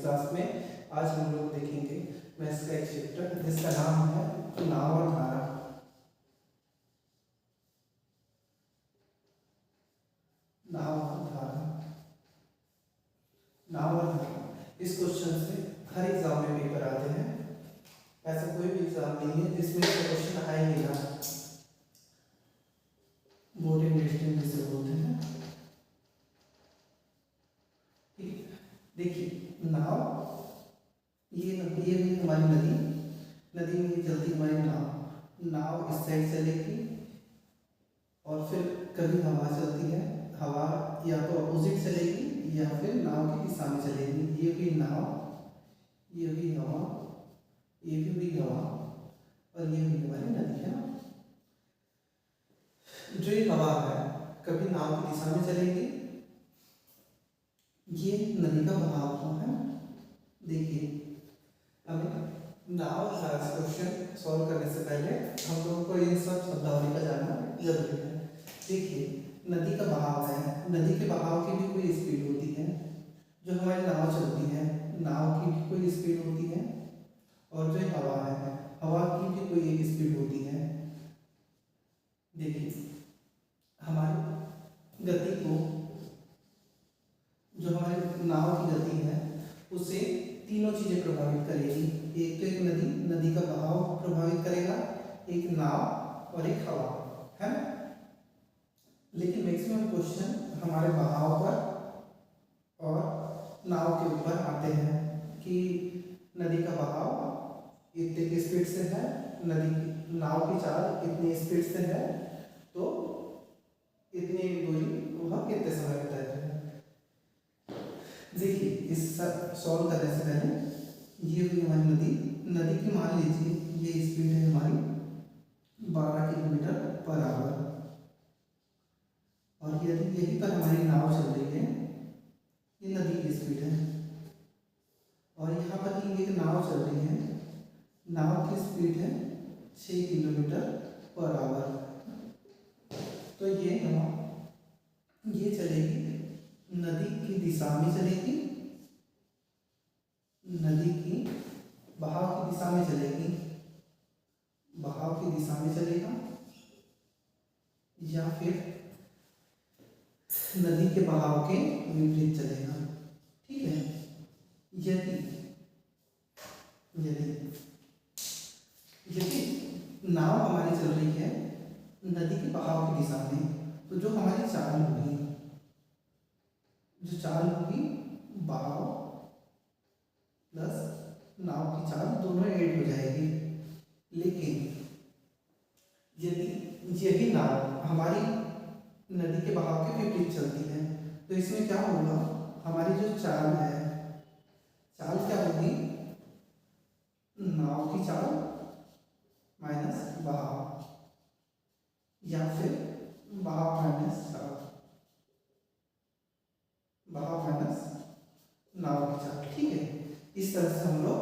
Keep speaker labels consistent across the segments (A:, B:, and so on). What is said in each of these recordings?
A: इस क्लास में आज हम लोग देखेंगे मैथ्स का एक चैप्टर जिसका नाम है नाव और धारा। नाव और धारा, नाव और धारा, इस क्वेश्चन से हर एग्जाम में पेपर आते हैं। ऐसा कोई भी एग्जाम नहीं है जिसमें से क्वेश्चन आए ही ना। बोर्ड इंडस्ट्री जिसे बोलते हैं। देखिए नाव, ये भी हमारी नदी, नदी में ये चलती हमारी नाव। नाव इस साइड चलेगी और फिर कभी हवा चलती है, हवा या तो अपोजिट चलेगी या फिर नाव की दिशा में चलेगी। ये भी नाव, ये भी हवा, ये भी हवा और ये भी हमारी नदी है। जो ये हवा है कभी नाव की दिशा में चलेगी, ये नदी का बहाव है। देखिए हमें नाव धारा क्वेश्चन सॉल्व करने से पहले हम लोगों को इन सब शब्दावली का जानना जरूरी है। देखिए नदी का बहाव है, नदी के बहाव की भी कोई स्पीड होती है। जो हमारी नाव चलती है, नाव की भी कोई स्पीड होती है और जो हवा है, हवा की भी कोई एक स्पीड होती है। देखिए हमारी गति को, जो हमारे नाव की गति है उसे तीनों चीजें प्रभावित करेगी। एक तो एक नदी, नदी का बहाव प्रभावित करेगा, एक नाव और एक हवा, है ना। लेकिन मैक्सिमम क्वेश्चन हमारे बहाव पर और नाव के ऊपर आते हैं कि नदी का बहाव इतने की स्पीड से है, नदी की नाव की चाल इतनी स्पीड से है, तो इतनी दूरी वह कितने समय में तय है। देखिए इस सॉल्व करने से पहले ये भी हमारी नदी, नदी की मान लीजिए ये स्पीड है हमारी 12 किलोमीटर पर आवर और यदि यहीं पर हमारी नाव चल रही है, ये नदी की स्पीड है और यहाँ पर ही एक नाव चल रही है, नाव की स्पीड है 6 किलोमीटर पर आवर। तो ये चलेगी नदी की दिशा में चलेगी, नदी की बहाव की दिशा में चलेगी, बहाव की दिशा में चलेगा या फिर नदी के बहाव के विपरीत चलेगा। ठीक है। यदि यदि यदि नाव हमारी चल रही है नदी के बहाव की दिशा में, तो जो हमारी चाल होगी, जो चाल होगी बहाव प्लस नाव की चाल दोनों ऐड हो जाएगी। लेकिन यदि यही नाव हमारी नदी के बहाव के विपरीत चलती है, तो इसमें क्या होगा, हमारी जो चाल है, चाल क्या होगी, नाव की चाल माइनस बहाव या फिर बहाव माइनस चाल, बहाव माइनस नाव की चाल। ठीक है। इस तरह से हम लोग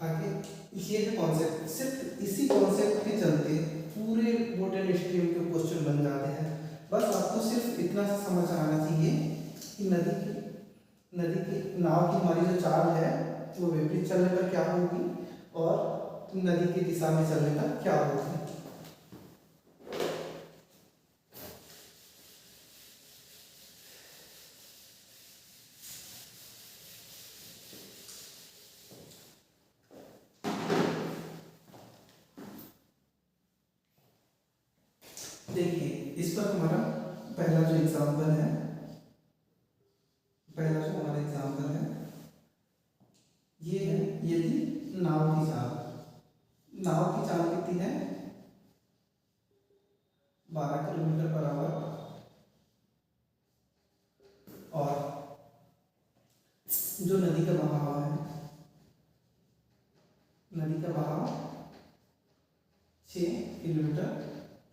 A: आगे, ये है कॉन्सेप्ट, सिर्फ इसी कॉन्सेप्ट के चलते पूरे बोटनी स्ट्रीम के क्वेश्चन बन जाते हैं। बस आपको सिर्फ इतना सा समझ आना चाहिए कि नदी की नाव की हमारी जो चाल है वो विपरीत चलने पर क्या होगी और नदी की दिशा में चलने पर क्या होगी। देखिए इस पर हमारा पहला जो एग्जाम्पल है, पहला जो हमारा एग्जाम्पल है ये है, यदि नाव की चाल, नाव की चाल कितनी है 12 किलोमीटर पर आवर और जो नदी का बहाव है, नदी का बहाव 6 किलोमीटर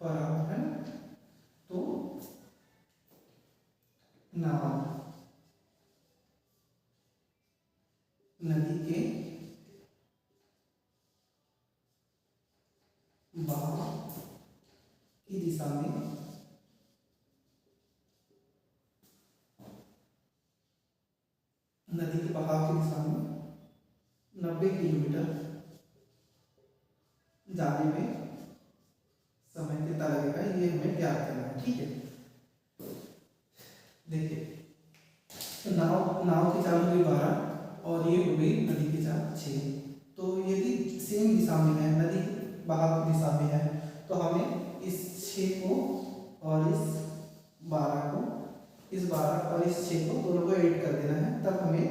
A: पर आवर है। तो नाव नदी के बहाव की दिशा में 90 किलोमीटर जाने में समय कितना लगेगा ये हमें ज्ञात करना है। ठीक है, देखिए नाव की चाल हो गई 12 और ये हो गई नदी की चाल 6। तो यदि सेम दिशा में है, नदी बहाव की दिशा में है, तो हमें इस 6 को और इस 12 को, इस 12 और इस 6 को दोनों को ऐड कर देना है, तब हमें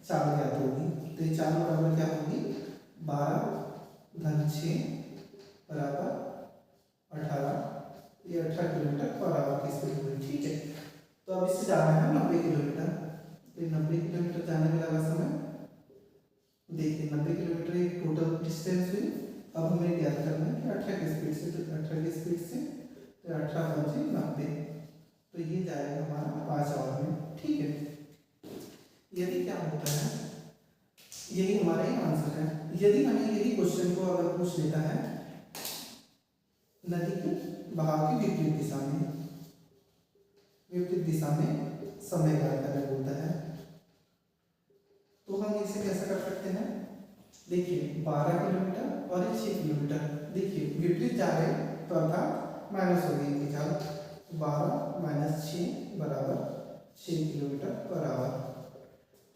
A: चाल ज्ञात होगी। तो ये चाल बराबर क्या होगी, 12 धन 6 बराबर 18, ये 18 किलोमीटर पर आवर की स्पीड हुई। ठीक है, तो अब इससे जाना है 90 किलोमीटर, तो 90 किलोमीटर जाने में लगा समय, देखिए 90 किलोमीटर एक टोटल डिस्टेंस हुई। अब हमें ज्ञात करना है कि 18 की स्पीड से, तो 18 की स्पीड से तो 18 बचे 90, तो ये जाएगा हमारा 5 आवर में। ठीक है, यदि क्या होता है, यही हमारा आंसर है। यदि हमें यही क्वेश्चन को अगर पूछ लेता है नदी के बहाव की विपरीत दिशा में, विपरीत दिशा में समय ज्ञात करना बोलता है, तो हम इसे कैसे कर सकते हैं, देखिए 12 किलोमीटर और 6 किलोमीटर, देखिए विपरीत जा रहे तो अर्थात माइनस हो गई इनकी चाल, 12 - 6 बराबर 6 किलोमीटर पर आवर।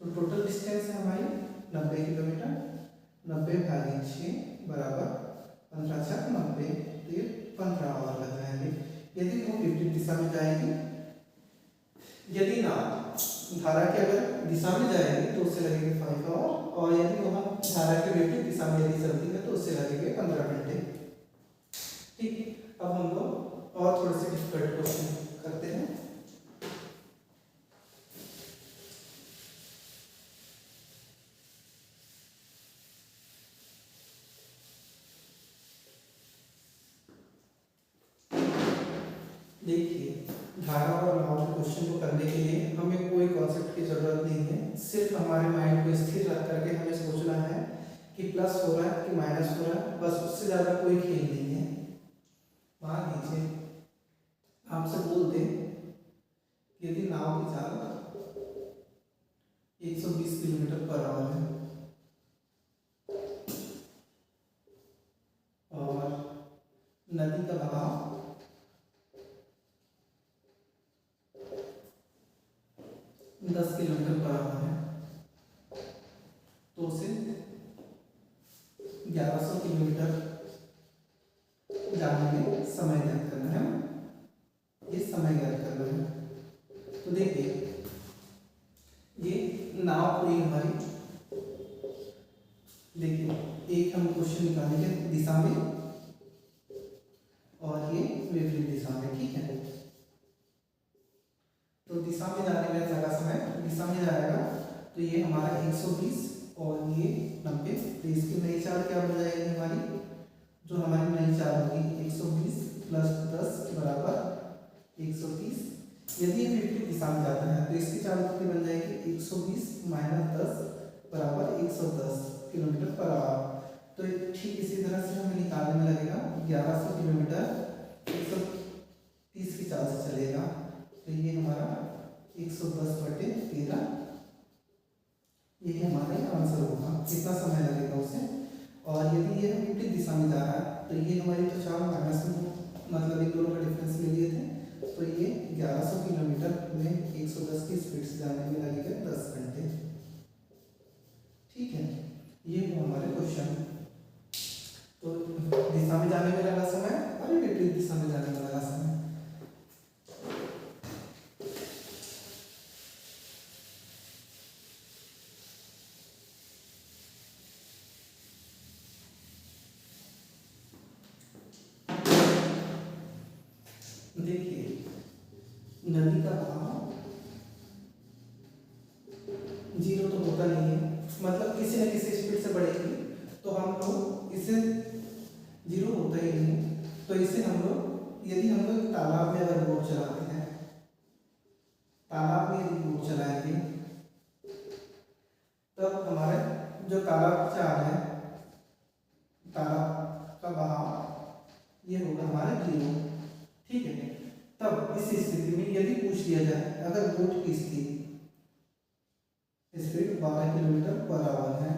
A: तो टोटल डिस्टेंस है हमारी 90 किलोमीटर, 90 भागी 6 बराबर 15 × 90, तो ये 15 आवर लग जाएंगे। यदि वो विपरीत दिशा में जाएगी, यदि ना धारा के अगर दिशा में जाएगी तो उससे लगेंगे 5 आवर, और यदि वह धारा के विपरीत दिशा में यदि चलती है तो उससे लगेंगे 15 घंटे। ठीक, अब हम लोग और थोड़े से डिफिकल्ट क्वेश्चन करते हैं। देखिए धारा और नाव के क्वेश्चन को करने के लिए हमें कोई कॉन्सेप्ट की जरूरत नहीं है, सिर्फ हमारे माइंड को स्थिर रख करके हमें सोचना है कि प्लस हो रहा है कि माइनस हो रहा है, बस उससे ज़्यादा कोई खेल नहीं है। मान लीजिए आपसे बोल दें यदि नाव की चाल 120 किलोमीटर पर आवर है और नदी का बहाव 10 किलोमीटर पर आवर है, तो उसे 1100 किलोमीटर जाने में समय ज्ञात करना है, ये समय ज्ञात करना है। तो देखिए ये नाव पूरी हमारी, देखिए एक हम क्वेश्चन निकालेंगे दिशा में और ये विपरीत दिशा में। ठीक है, तो दिशा में जाने में लगा समय, दिशा में जाएगा तो ये हमारा 120 और ये 90, तो इसकी नई चाल क्या बन जाएगी हमारी, जो हमारी नई चाल होगी 120 + 10 बराबर 130। यदि ये विपरीत दिशा में जाता है तो इसकी चाल कितनी बन जाएगी, 120 - 10 बराबर 110 किलोमीटर पर आवर। तो ठीक इसी तरह से हमें निकालने में लगेगा 1100 किलोमीटर 130 की चाल से चलेगा, तो ये हमारा 110/13, ये हमारे आंसर होगा, कितना समय लगेगा उसे। और यदि ये विपरीत दिशा में जा रहा है तो ये हमारी तो चाल माइनस में, मतलब इन दोनों का डिफरेंस ले लिए थे, तो ये 1100 किलोमीटर में 110 की स्पीड से जाने में लगेगा 10 घंटे। ठीक है, ये वो हमारे क्वेश्चन। तो दिशा में जाने में लगा समय और विपरीत दिशा में जाने में लगा समय। देखिए नदी का बहाव 0 तो होता नहीं है, मतलब किसी न किसी स्पीड से बढ़ेगी, तो हम लोग इसे 0 होता ही नहीं है, तो इसे हम लोग, यदि हम लोग तालाब में अगर बोट चलाते हैं, तालाब में यदि बोट चलाएंगे तब हमारे जो तालाब की चाल है, तालाब का बहाव ये होगा हमारा 0। ठीक है, तब इस स्थिति में यदि पूछ लिया जाए अगर बोट की स्पीड 12 किलोमीटर पर आवर है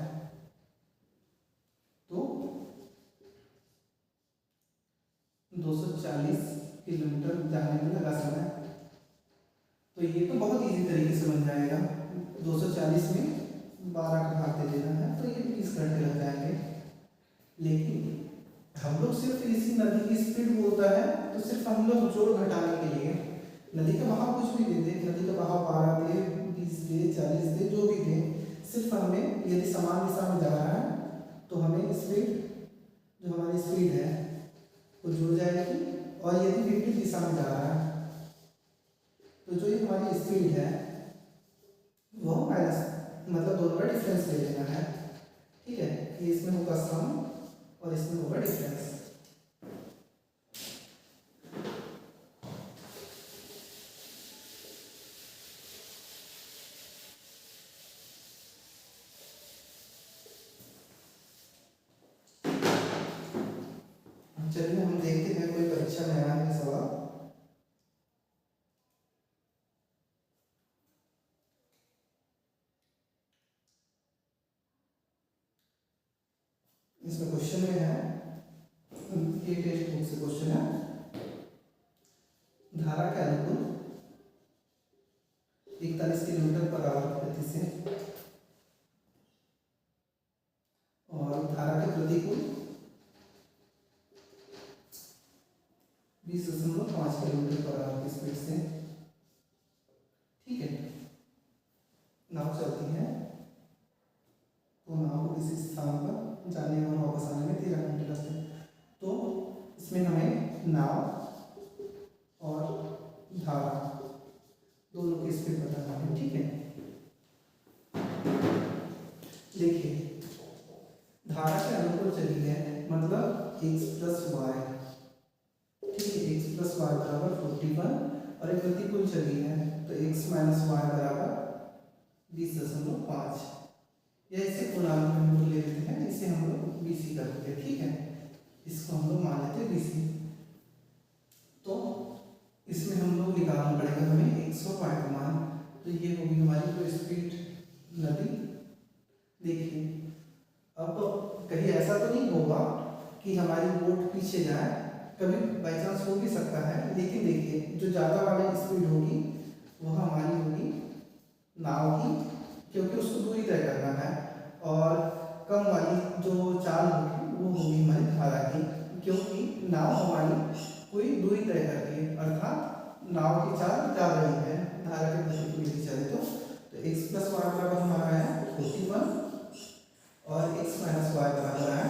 A: 240 किलोमीटर जाने में लगा समय। तो ये तो बहुत इजी तरीके से बन जाएगा। 240 में 12 का भाग दे देना है तो ये 20 घंटे लग जाएंगे। लेकिन हम लोग सिर्फ इसी नदी की स्पीड बोलता है तो सिर्फ हम लोग जोड़ घटाने के लिए नदी का बहाव कुछ भी दे दे, नदी का बहाव 12 दे, 20 दे, 40 दे, जो भी दे, सिर्फ हमें यदि समान दिशा में जा रहा है तो हमें स्पीड, जो हमारी स्पीड है वो जुड़ जाएगी। और यदि विपरीत दिशा में जा रहा है तो जो ये हमारी स्पीड है वो माइनस, मतलब दोनों का डिफरेंस ले लेना है। ठीक है, ये इसमें होगा सम और इसमें होगा डिफरेंस। चलिए हम देखते हैं कोई परीक्षा में आया है सवाल। इसमें क्वेश्चन में है, ये टेक्स्ट बुक से क्वेश्चन है, धारा के अनुकूल 41 किलोमीटर पर आवर की गति से और धारा के प्रतिकूल 20.5 किलोमीटर पर आवर की स्पीड से, ठीक है, नाव चलती है तो नाव को किसी स्थान पर जाने और वापस आने में 13 घंटे लगते हैं। तो इसमें हमें नाव और धारा दोनों की स्पीड बताना है। ठीक है, देखिए धारा के अनुकूल चली है मतलब x प्लस वाई, ठीक है, x प्लस वाई बराबर 41, और एक प्रतिकूल चली है तो x माइनस वाई बराबर 20.5, या इसे पूर्णांक में हम लोग ले लेते हैं, इसे हम लोग BC कर देते हैं। ठीक है, इसको हम लोग मान लेते हैं BC। तो इसमें हम लोग निकालना पड़ेगा हमें x और y का मान। तो ये होगी हमारी कोई स्पीड नदी। देखिए अब कहीं ऐसा तो नहीं होगा कि हमारी बोट पीछे जाए, कभी बाई चांस हो भी सकता है, लेकिन देखिए जो ज़्यादा वाली स्पीड होगी वह हमारी होगी नाव की, क्योंकि उसको दूरी तय करना है, और कम वाली जो चाल होगी वो होगी हमारी धारा की, क्योंकि नाव हमारी कोई दूरी तय करती है, अर्थात नाव की चाल जा रही है धारा के प्रतिकूल यदि चले तो x प्लस वाई बराबर हमारा है 41 और x माइनस वाई बराबर है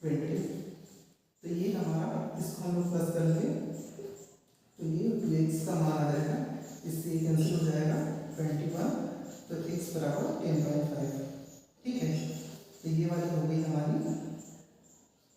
A: 20। तो ये हमारा, इसको हम लोग प्लस कर लेंगे तो ये 2x का मान आ जाएगा, इससे कैंसिल हो जाएगा